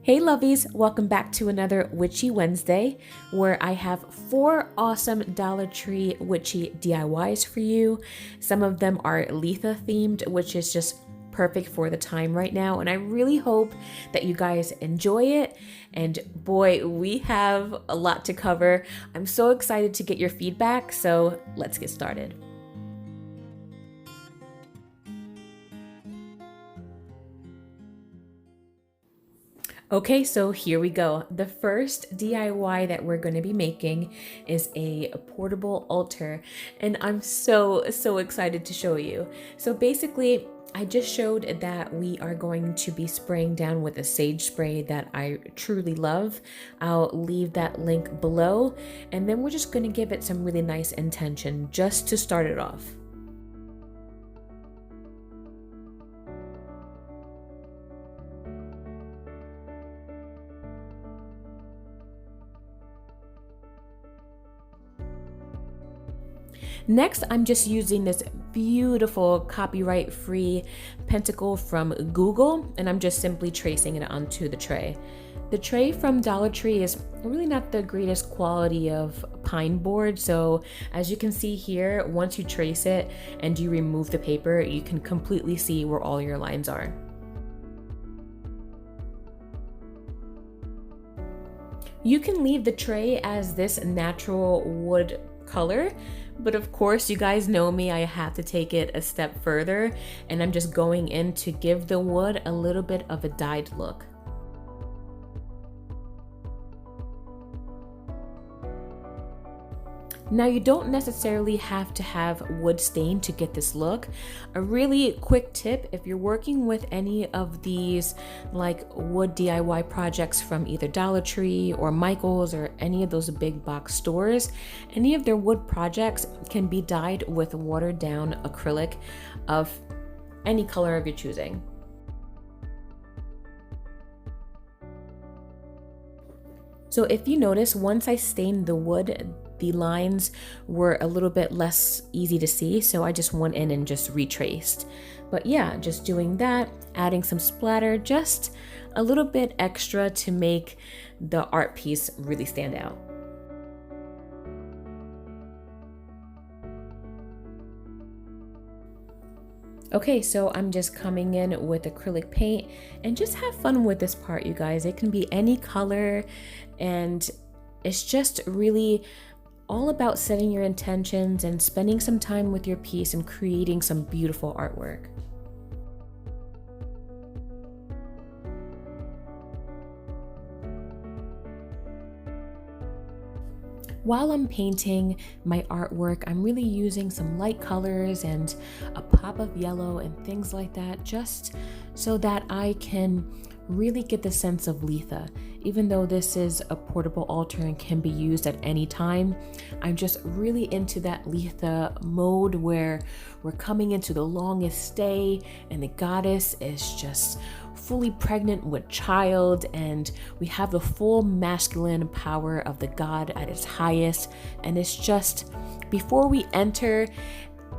Hey lovies, welcome back to another Witchy Wednesday where I have 4 awesome Dollar Tree witchy DIYs for you. Some of them are Litha themed, which is just perfect for the time right now, and I really hope that you guys enjoy it. And boy, we have a lot to cover. I'm so excited to get your feedback, so let's get started. Okay, so here we go. The first DIY that we're going to be making is a portable altar, and I'm so excited to show you. So basically, I just showed that we are going to be spraying down with a sage spray that I truly love. I'll leave that link below, and then we're just going to give it some really nice intention just to start it off. Next, I'm just using this beautiful copyright-free Pentacle from Google, and I'm just simply tracing it onto the tray. The tray from Dollar Tree is really not the greatest quality of pine board, so as you can see here, once you trace it and you remove the paper, you can completely see where all your lines are. You can leave the tray as this natural wood color, but of course, you guys know me, I have to take it a step further, and I'm just going in to give the wood a little bit of a dyed look. Now, you don't necessarily have to have wood stain to get this look. A really quick tip, if you're working with any of these like wood DIY projects from either Dollar Tree or Michael's or any of those big box stores, any of their wood projects can be dyed with watered down acrylic of any color of your choosing. So if you notice, once I stained the wood, the lines were a little bit less easy to see, so I just went in and just retraced. But yeah, just doing that, adding some splatter, just a little bit extra to make the art piece really stand out. Okay, so I'm just coming in with acrylic paint and just have fun with this part, you guys. It can be any color, and it's just really all about setting your intentions and spending some time with your piece and creating some beautiful artwork. While I'm painting my artwork, I'm really using some light colors and a pop of yellow and things like that, just so that I can really get the sense of Litha. Even though this is a portable altar and can be used at any time, I'm just really into that Litha mode where we're coming into the longest stay and the goddess is just fully pregnant with child, and we have the full masculine power of the god at its highest. And it's just before we enter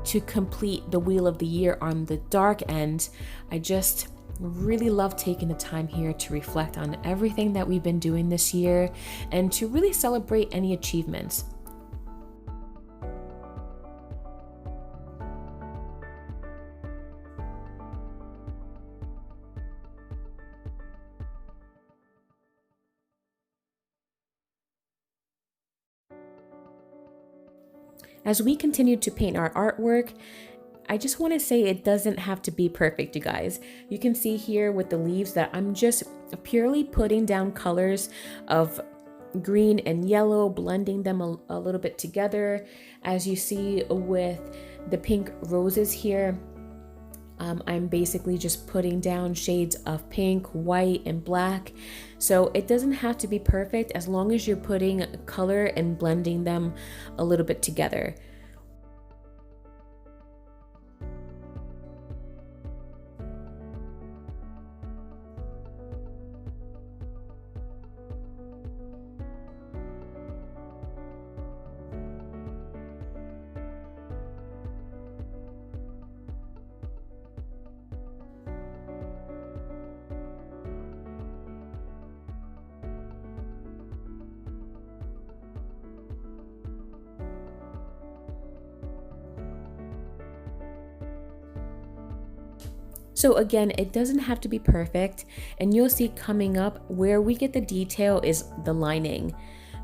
to complete the wheel of the year on the dark end, I just really love taking the time here to reflect on everything that we've been doing this year and to really celebrate any achievements. As we continue to paint our artwork, I just want to say it doesn't have to be perfect, you guys. You can see here with the leaves that I'm just purely putting down colors of green and yellow, blending them a little bit together. As you see with the pink roses here, I'm basically just putting down shades of pink, white, and black. So it doesn't have to be perfect as long as you're putting color and blending them a little bit together. So again, it doesn't have to be perfect, and you'll see coming up where we get the detail is the lining.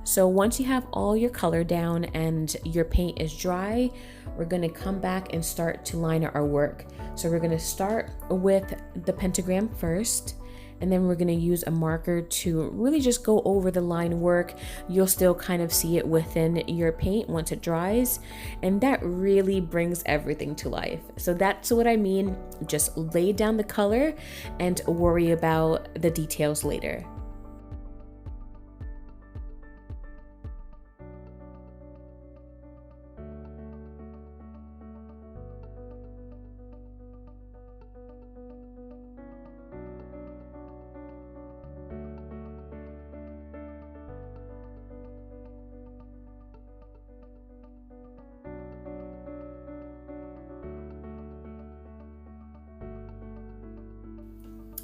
So once you have all your color down and your paint is dry, we're going to come back and start to line our work. So we're going to start with the pentagram first, and then we're going to use a marker to really just go over the line work. You'll still kind of see it within your paint once it dries, and that really brings everything to life. So that's what I mean. Just lay down the color and worry about the details later.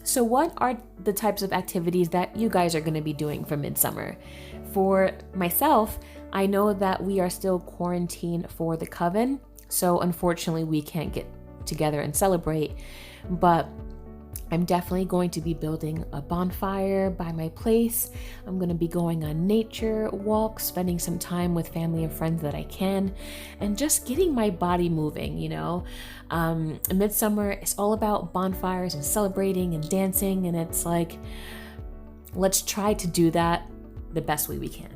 So what are the types of activities that you guys are going to be doing for midsummer? For myself, I know that we are still quarantined for the coven, so unfortunately we can't get together and celebrate, but I'm definitely going to be building a bonfire by my place. I'm going to be going on nature walks, spending some time with family and friends that I can, and just getting my body moving, you know. Midsummer is all about bonfires and celebrating and dancing, and it's like, let's try to do that the best way we can.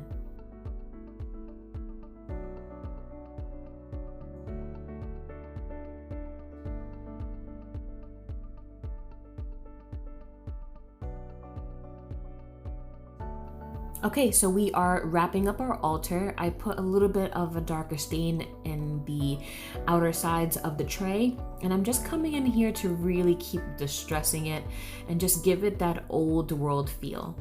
Okay, so we are wrapping up our altar. I put a little bit of a darker stain in the outer sides of the tray, and I'm just coming in here to really keep distressing it and just give it that old world feel.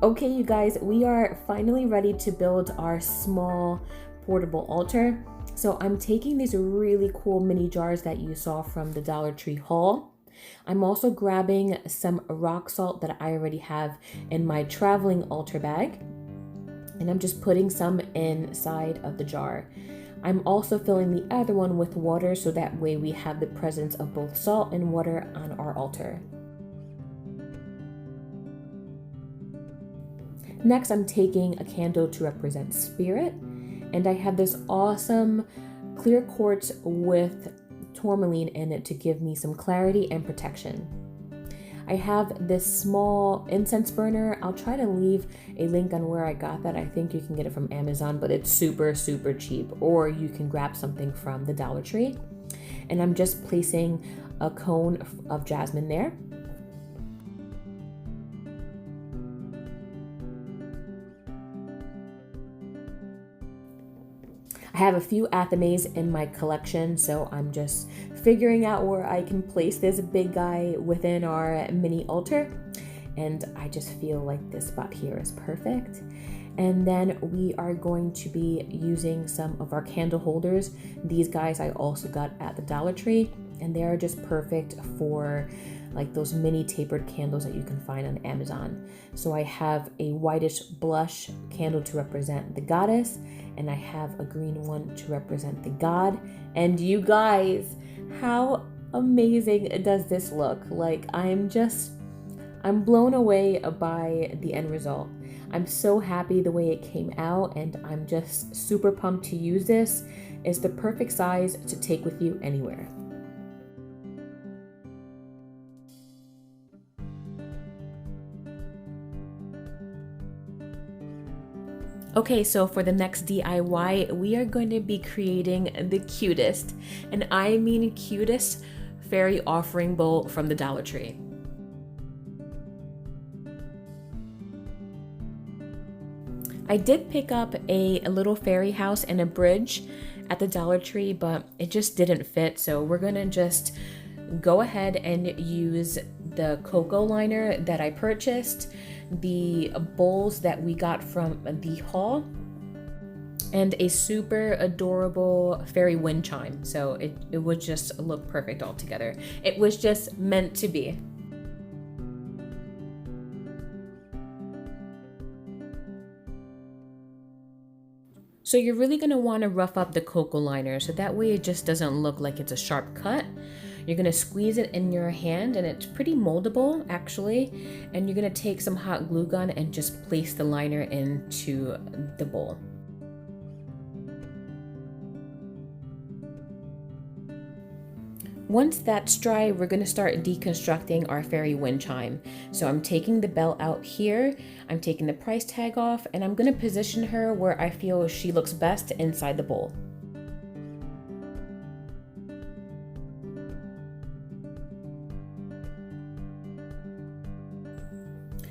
Okay, you guys, we are finally ready to build our small portable altar. So I'm taking these really cool mini jars that you saw from the Dollar Tree haul. I'm also grabbing some rock salt that I already have in my traveling altar bag, and I'm just putting some inside of the jar. I'm also filling the other one with water, so that way we have the presence of both salt and water on our altar. Next, I'm taking a candle to represent spirit, and I have this awesome clear quartz with tourmaline in it to give me some clarity and protection. I have this small incense burner. I'll try to leave a link on where I got that. I think you can get it from Amazon, but it's super, super cheap, or you can grab something from the Dollar Tree. And I'm just placing a cone of jasmine there. I have a few athames in my collection, so I'm just figuring out where I can place this big guy within our mini altar. And I just feel like this spot here is perfect. And then we are going to be using some of our candle holders. These guys I also got at the Dollar Tree, and they are just perfect for like those mini tapered candles that you can find on Amazon. So I have a whitish blush candle to represent the goddess, and I have a green one to represent the god. And you guys, how amazing does this look? Like, I'm blown away by the end result. I'm so happy the way it came out, and I'm just super pumped to use this. It's the perfect size to take with you anywhere. Okay, so for the next DIY, we are going to be creating the cutest, and I mean cutest, fairy offering bowl from the Dollar Tree. I did pick up a little fairy house and a bridge at the Dollar Tree, but it just didn't fit, so we're gonna just go ahead and use the cocoa liner that I purchased, the bowls that we got from the haul, and a super adorable fairy wind chime. So it would just look perfect all together. It was just meant to be. So you're really going to want to rough up the cocoa liner so that way it just doesn't look like it's a sharp cut. You're going to squeeze it in your hand, and it's pretty moldable actually, and you're going to take some hot glue gun and just place the liner into the bowl. Once that's dry, we're going to start deconstructing our fairy wind chime. So I'm taking the bell out here, I'm taking the price tag off, and I'm going to position her where I feel she looks best inside the bowl.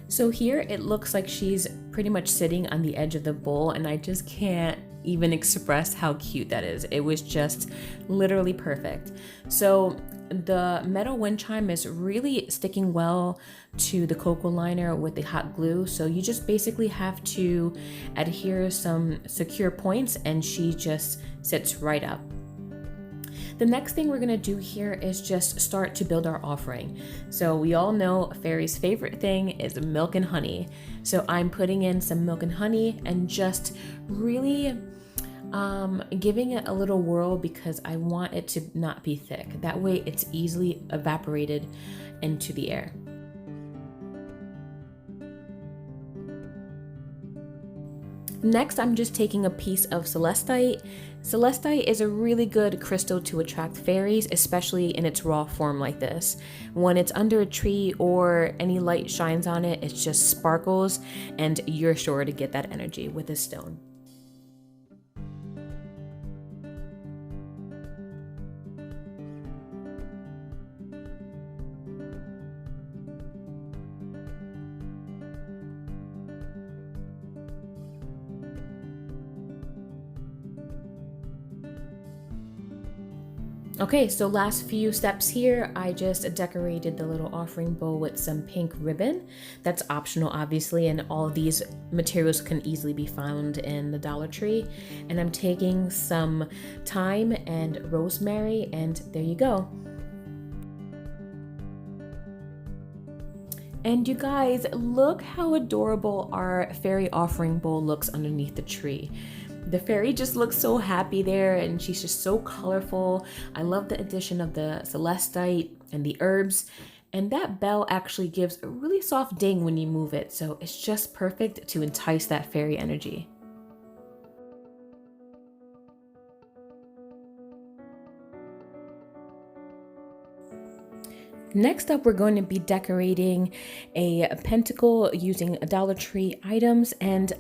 So here it looks like she's pretty much sitting on the edge of the bowl, and I just can't even express how cute that is. It was just literally perfect. So the metal wind chime is really sticking well to the cocoa liner with the hot glue. So you just basically have to adhere some secure points and she just sits right up. The next thing we're going to do here is just start to build our offering. So we all know fairy's favorite thing is milk and honey. So I'm putting in some milk and honey and just really giving it a little whirl because I want it to not be thick. That way it's easily evaporated into the air. Next, I'm just taking a piece of celestite. Celestite is a really good crystal to attract fairies, especially in its raw form like this. When it's under a tree or any light shines on it, it just sparkles and you're sure to get that energy with this stone. Okay, so last few steps here, I just decorated the little offering bowl with some pink ribbon. That's optional, obviously, and all of these materials can easily be found in the Dollar Tree. And I'm taking some thyme and rosemary, and there you go. And you guys, look how adorable our fairy offering bowl looks underneath the tree. The fairy just looks so happy there and she's just so colorful. I love the addition of the celestite and the herbs. And that bell actually gives a really soft ding when you move it. So it's just perfect to entice that fairy energy. Next up, we're going to be decorating a pentacle using Dollar Tree items, and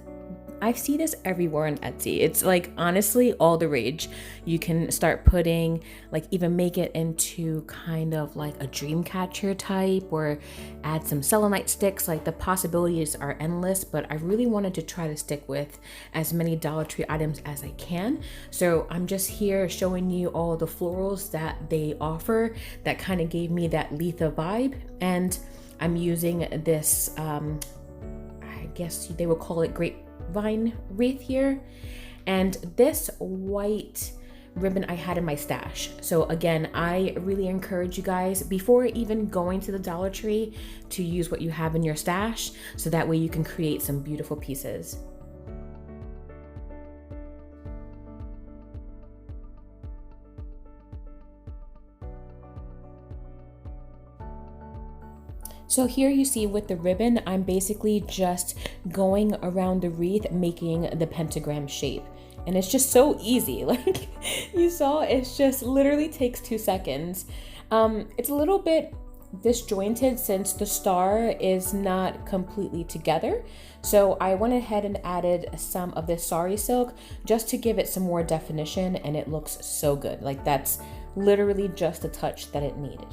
I see this everywhere on Etsy. It's like honestly all the rage. You can start putting, like even make it into kind of like a dream catcher type or add some selenite sticks. Like the possibilities are endless, but I really wanted to try to stick with as many Dollar Tree items as I can. So I'm just here showing you all the florals that they offer that kind of gave me that Litha vibe. And I'm using this, I guess they would call it grapevine wreath here, and this white ribbon I had in my stash. So again, I really encourage you guys before even going to the Dollar Tree to use what you have in your stash so that way you can create some beautiful pieces. So here you see with the ribbon, I'm basically just going around the wreath, making the pentagram shape. And it's just so easy. Like you saw, it's just literally takes 2 seconds. It's a little bit disjointed since the star is not completely together. So I went ahead and added some of this sari silk just to give it some more definition, and it looks so good. Like that's literally just the touch that it needed.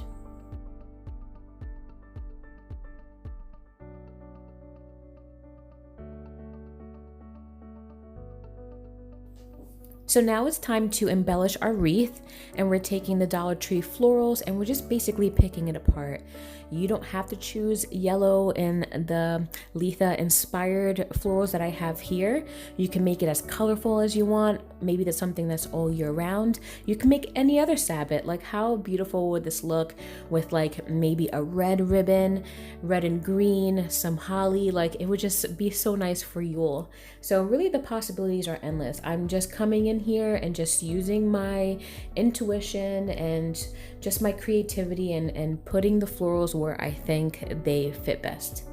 So now it's time to embellish our wreath, and we're taking the Dollar Tree florals and we're just basically picking it apart. You don't have to choose yellow in the Litha inspired florals that I have here. You can make it as colorful as you want. maybe that's something that's all year round, you can make any other sabbat. Like, how beautiful would this look with like maybe a red ribbon, red and green, some holly? Like, it would just be so nice for Yule. So really the possibilities are endless. I'm just coming in here and just using my intuition and just my creativity and putting the florals where I think they fit best.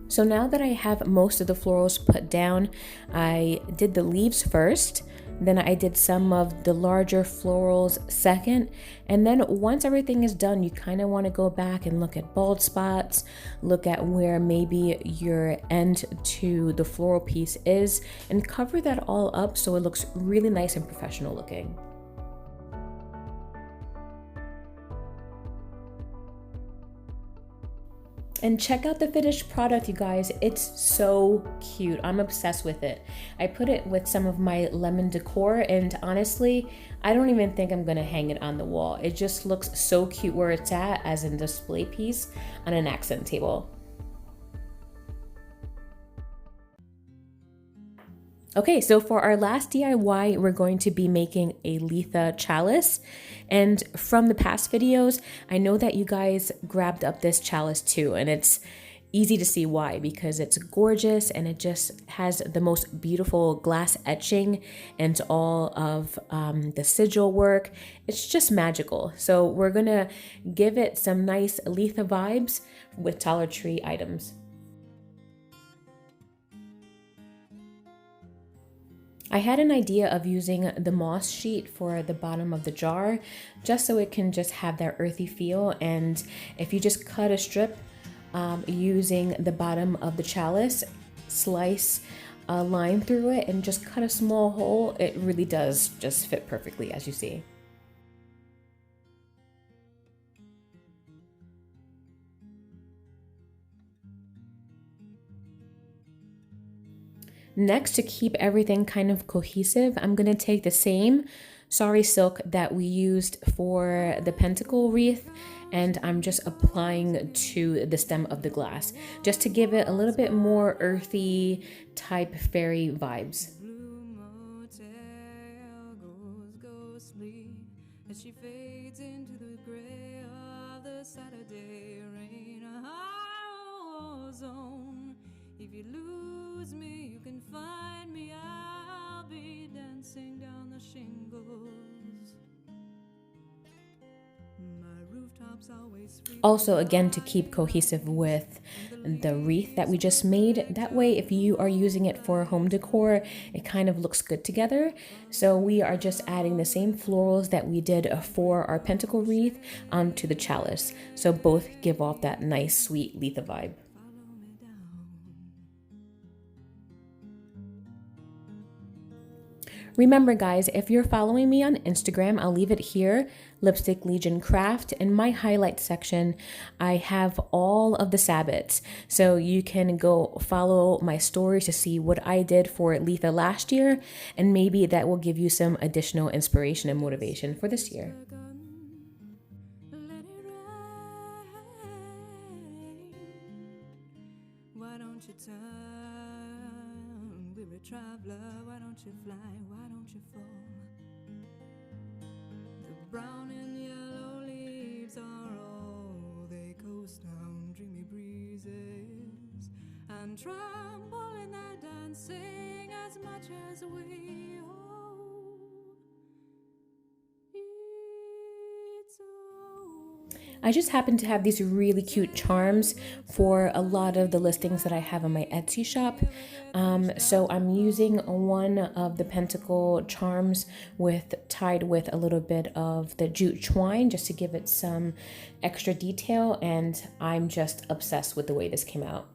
So now that I have most of the florals put down, I did the leaves first, then I did some of the larger florals second, and then once everything is done, you kind of want to go back and look at bald spots, look at where maybe your end to the floral piece is, and cover that all up so it looks really nice and professional looking. And check out the finished product, you guys. It's so cute. I'm obsessed with it. I put it with some of my lemon decor, and honestly, I don't even think I'm gonna hang it on the wall. It just looks so cute where it's at as a display piece on an accent table. Okay, so for our last DIY, we're going to be making a Litha chalice. And from the past videos, I know that you guys grabbed up this chalice too, and it's easy to see why, because it's gorgeous and it just has the most beautiful glass etching and all of the sigil work. It's just magical. So we're gonna give it some nice Litha vibes with Dollar Tree items. I had an idea of using the moss sheet for the bottom of the jar, just so it can just have that earthy feel. And if you just cut a strip using the bottom of the chalice, slice a line through it and just cut a small hole, it really does just fit perfectly, as you see. Next, to keep everything kind of cohesive, I'm going to take the same sari silk that we used for the Pentacle wreath, and I'm just applying to the stem of the glass, just to give it a little bit more earthy type fairy vibes. She fades into the gray of the Saturday rain. If you lose me, you can find me. I'll be dancing down the shingles. My rooftops always free. Also, again, to keep cohesive with the wreath that we just made. That way, if you are using it for home decor, it kind of looks good together. So we are just adding the same florals that we did for our pentacle wreath onto the chalice. So both give off that nice, sweet Litha vibe. Remember guys, if you're following me on Instagram, I'll leave it here, Lipstick Legion Craft. In my highlight section, I have all of the sabbats. So you can go follow my stories to see what I did for Litha last year, and maybe that will give you some additional inspiration and motivation for this year. Why don't you turn, weary traveler? Why don't you fly? Why don't you fall? The brown and yellow leaves are all they coast down dreamy breezes and tremble in their dancing as much as we hope. It's I just happen to have these really cute charms for a lot of the listings that I have on my Etsy shop. So I'm using one of the pentacle charms tied with a little bit of the jute twine just to give it some extra detail, and I'm just obsessed with the way this came out.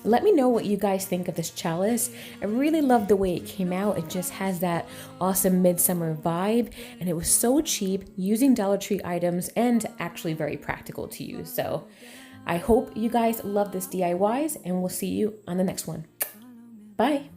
Let me know what you guys think of this chalice. I really love the way it came out. It just has that awesome midsummer vibe, and it was so cheap, using Dollar Tree items, and actually very practical to use. So I hope you guys love this DIYs, and we'll see you on the next one. Bye.